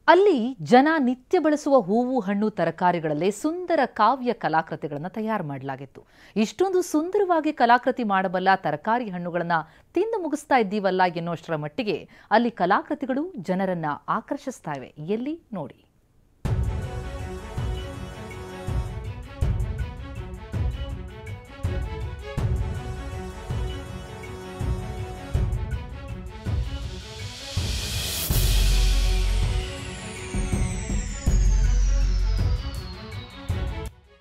ಅಲ್ಲಿ ಜನ ನಿತ್ಯ ಬಳಸುವ ಹೂವು ಹಣ್ಣು ತರಕಾರಿಗಳಲ್ಲೇ ಸುಂದರ ಕಾವ್ಯ ಕಲಾಕೃತಿಗಳನ್ನು ತಯಾರು ಮಾಡಲಾಗಿತ್ತು. ಇಷ್ಟೊಂದು ಸುಂದರವಾಗಿ ಕಲಾಕೃತಿ ಮಾಡಬಲ್ಲ ತರಕಾರಿ ಹಣ್ಣುಗಳನ್ನು ತಿಂದು ಮುಗಿಸ್ತಾ ಇದ್ದೀವಲ್ಲ ಎನ್ನುವಷ್ಟರ ಮಟ್ಟಿಗೆ ಅಲ್ಲಿ ಕಲಾಕೃತಿಗಳು ಜನರನ್ನ ಆಕರ್ಷಿಸ್ತಾ ಇವೆ. ಎಲ್ಲಿ ನೋಡಿ.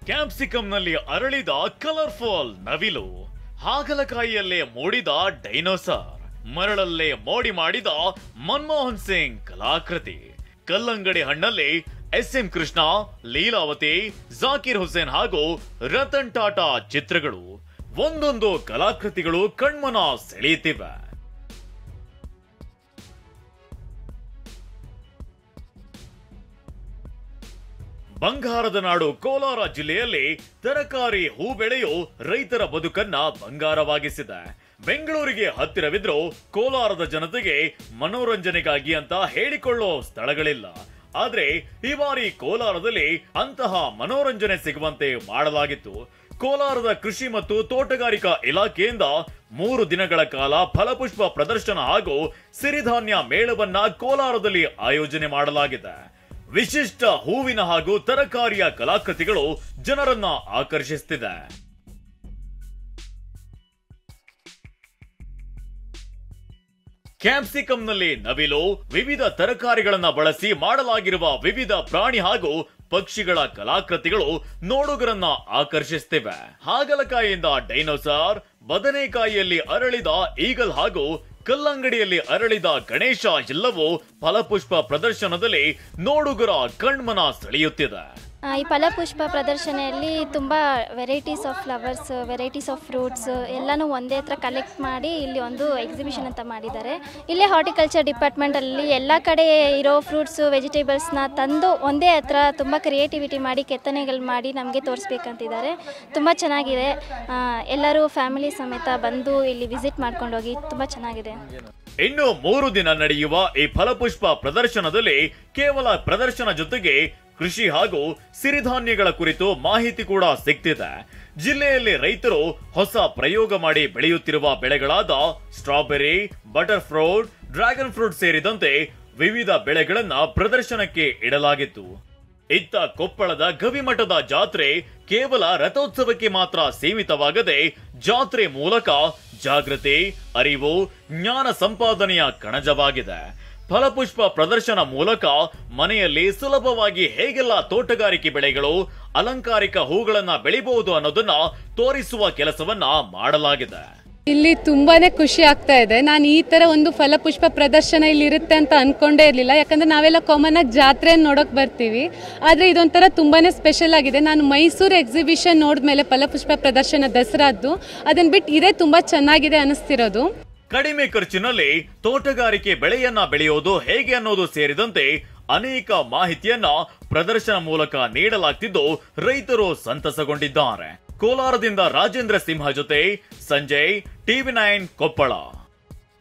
ಕ್ಯಾಪ್ಸಿಕಂನಲ್ಲಿ ಅರಳಿದ ಕಲರ್ಫುಲ್ ನವಿಲು, ಹಾಗಲಕಾಯಿಯಲ್ಲೇ ಮೂಡಿದ ಡೈನೋಸಾರ್, ಮರಳಲ್ಲೇ ಮೋಡಿ ಮಾಡಿದ ಮನಮೋಹನ್ ಸಿಂಗ್ ಕಲಾಕೃತಿ, ಕಲ್ಲಂಗಡಿ ಹಣ್ಣಲ್ಲಿ ಎಸ್.ಎಂ. ಕೃಷ್ಣ, ಲೀಲಾವತಿ, ಜಾಕಿರ್ ಹುಸೇನ್ ಹಾಗೂ ರತನ್ ಟಾಟಾ ಚಿತ್ರಗಳು, ಒಂದೊಂದು ಕಲಾಕೃತಿಗಳು ಕಣ್ಮನ ಸೆಳೆಯುತ್ತಿವೆ. ಬಂಗಾರದ ನಾಡು ಕೋಲಾರ ಜಿಲ್ಲೆಯಲ್ಲಿ ತರಕಾರಿ ಹೂ ಬೆಳೆಯು ರೈತರ ಬದುಕನ್ನ ಬಂಗಾರವಾಗಿಸಿದೆ. ಬೆಂಗಳೂರಿಗೆ ಹತ್ತಿರವಿದ್ರೂ ಕೋಲಾರದ ಜನತೆಗೆ ಮನೋರಂಜನೆಗಾಗಿ ಅಂತ ಹೇಳಿಕೊಳ್ಳೋ ಸ್ಥಳಗಳಿಲ್ಲ. ಆದ್ರೆ ಈ ಬಾರಿ ಕೋಲಾರದಲ್ಲಿ ಅಂತಹ ಮನೋರಂಜನೆ ಸಿಗುವಂತೆ ಮಾಡಲಾಗಿತ್ತು. ಕೋಲಾರದ ಕೃಷಿ ಮತ್ತು ತೋಟಗಾರಿಕಾ ಇಲಾಖೆಯಿಂದ 3 ದಿನಗಳ ಕಾಲ ಫಲಪುಷ್ಪ ಪ್ರದರ್ಶನ ಹಾಗೂ ಸಿರಿಧಾನ್ಯ ಮೇಳವನ್ನ ಕೋಲಾರದಲ್ಲಿ ಆಯೋಜನೆ ಮಾಡಲಾಗಿದೆ. ವಿಶಿಷ್ಟ ಹೂವಿನ ಹಾಗೂ ತರಕಾರಿಯ ಕಲಾಕೃತಿಗಳು ಜನರನ್ನ ಆಕರ್ಷಿಸುತ್ತಿದೆ. ಕ್ಯಾಪ್ಸಿಕಂನಲ್ಲಿ ನವಿಲು, ವಿವಿಧ ತರಕಾರಿಗಳನ್ನ ಬಳಸಿ ಮಾಡಲಾಗಿರುವ ವಿವಿಧ ಪ್ರಾಣಿ ಹಾಗೂ ಪಕ್ಷಿಗಳ ಕಲಾಕೃತಿಗಳು ನೋಡುಗರನ್ನ ಆಕರ್ಷಿಸುತ್ತಿವೆ. ಹಾಗಲಕಾಯಿಯಿಂದ ಡೈನೋಸಾರ್, ಬದನೆಕಾಯಿಯಲ್ಲಿ ಅರಳಿದ ಈಗಲ್ ಹಾಗೂ ಕಲ್ಲಂಗಡಿಯಲ್ಲಿ ಅರಳಿದ ಗಣೇಶ ಎಲ್ಲವೂ ಫಲಪುಷ್ಪ ಪ್ರದರ್ಶನದಲ್ಲಿ ನೋಡುಗರ ಕಣ್ಮನ ಸೆಳೆಯುತ್ತಿದೆ. ಈ ಫಲಪುಷ್ಪ ಪ್ರದರ್ಶನೆಯಲ್ಲಿ ತುಂಬ varieties of flowers, varieties of fruits ಎಲ್ಲನೂ ಒಂದೇ ಹತ್ರ ಕಲೆಕ್ಟ್ ಮಾಡಿ ಇಲ್ಲಿ ಒಂದು ಎಕ್ಸಿಬಿಷನ್ ಅಂತ ಮಾಡಿದ್ದಾರೆ. ಇಲ್ಲೇ ಹಾರ್ಟಿಕಲ್ಚರ್ ಡಿಪಾರ್ಟ್ಮೆಂಟಲ್ಲಿ ಎಲ್ಲ ಕಡೆ ಇರೋ ಫ್ರೂಟ್ಸು ವೆಜಿಟೇಬಲ್ಸ್ನ ತಂದು ಒಂದೇ ಹತ್ರ ತುಂಬ ಕ್ರಿಯೇಟಿವಿಟಿ ಮಾಡಿ ಕೆತ್ತನೆಗಳು ಮಾಡಿ ನಮಗೆ ತೋರಿಸ್ಬೇಕಂತಿದ್ದಾರೆ. ತುಂಬ ಚೆನ್ನಾಗಿದೆ. ಎಲ್ಲರೂ ಫ್ಯಾಮಿಲಿ ಸಮೇತ ಬಂದು ಇಲ್ಲಿ ವಿಸಿಟ್ ಮಾಡ್ಕೊಂಡು ಹೋಗಿ. ತುಂಬ ಚೆನ್ನಾಗಿದೆ. ಇನ್ನು 3 ದಿನ ನಡೆಯುವ ಈ ಫಲಪುಷ್ಪ ಪ್ರದರ್ಶನದಲ್ಲಿ ಕೇವಲ ಪ್ರದರ್ಶನ ಜೊತೆಗೆ ಕೃಷಿ ಹಾಗೂ ಸಿರಿಧಾನ್ಯಗಳ ಕುರಿತು ಮಾಹಿತಿ ಕೂಡ ಸಿಗ್ತಿದೆ. ಜಿಲ್ಲೆಯಲ್ಲಿ ರೈತರು ಹೊಸ ಪ್ರಯೋಗ ಮಾಡಿ ಬೆಳೆಯುತ್ತಿರುವ ಬೆಳೆಗಳಾದ strawberry, butter fruit, dragon fruit ಸೇರಿದಂತೆ ವಿವಿಧ ಬೆಳೆಗಳನ್ನ ಪ್ರದರ್ಶನಕ್ಕೆ ಇಡಲಾಗಿತ್ತು. ಇತ್ತ ಕೊಪ್ಪಳದ ಗವಿಮಠದ ಜಾತ್ರೆ ಕೇವಲ ರಥೋತ್ಸವಕ್ಕೆ ಮಾತ್ರ ಸೀಮಿತವಾಗದೆ ಜಾತ್ರೆ ಮೂಲಕ ಜಾಗೃತಿ, ಅರಿವು, ಜ್ಞಾನ ಸಂಪಾದನೆಯ ಕಣಜವಾಗಿದೆ. ಫಲಪುಷ್ಪ ಪ್ರದರ್ಶನ ಮೂಲಕ ಮನೆಯಲ್ಲಿ ಸುಲಭವಾಗಿ ಹೇಗೆಲ್ಲ ತೋಟಗಾರಿಕೆ ಬೆಳೆಗಳು, ಅಲಂಕಾರಿಕ ಹೂಗಳನ್ನ ಬೆಳಿಬಹುದು ಅನ್ನೋದನ್ನ ತೋರಿಸುವ ಕೆಲಸವನ್ನ ಮಾಡಲಾಗಿದೆ. ಇಲ್ಲಿ ತುಂಬಾನೇ ಖುಷಿ ಆಗ್ತಾ ಇದೆ. ನಾನು ಈ ತರ ಒಂದು ಫಲಪುಷ್ಪ ಪ್ರದರ್ಶನ ಇಲ್ಲಿ ಇರುತ್ತೆ ಅಂತ ಅನ್ಕೊಂಡೇ ಇರಲಿಲ್ಲ. ಯಾಕಂದ್ರೆ ನಾವೆಲ್ಲ ಕಾಮನ್ ಆಗಿ ಜಾತ್ರೆ ನೋಡಕ್ ಬರ್ತೀವಿ, ಆದ್ರೆ ಇದೊಂಥರ ತುಂಬಾನೇ ಸ್ಪೆಷಲ್ ಆಗಿದೆ. ನಾನು ಮೈಸೂರು ಎಕ್ಸಿಬಿಷನ್ ನೋಡಿದ್ಮೇಲೆ ಫಲಪುಷ್ಪ ಪ್ರದರ್ಶನ ದಸರಾದ್ದು ಅದನ್ನ ಬಿಟ್ಟು ಇದೇ ತುಂಬಾ ಚೆನ್ನಾಗಿದೆ ಅನಿಸ್ತಿರೋದು. ಕಡಿಮೆ ಖರ್ಚಿನಲ್ಲಿ ತೋಟಗಾರಿಕೆ ಬೆಳೆಯನ್ನ ಬೆಳೆಯೋದು ಹೇಗೆ ಅನ್ನೋದು ಸೇರಿದಂತೆ ಅನೇಕ ಮಾಹಿತಿಯನ್ನ ಪ್ರದರ್ಶನ ಮೂಲಕ ನೀಡಲಾಗ್ತಿದ್ದು ರೈತರು ಸಂತಸಗೊಂಡಿದ್ದಾರೆ. ಕೋಲಾರದಿಂದ ರಾಜೇಂದ್ರ ಸಿಂಹ ಜೊತೆ ಸಂಜಯ್, ಟಿವಿ9 ಕೊಪ್ಪಳ.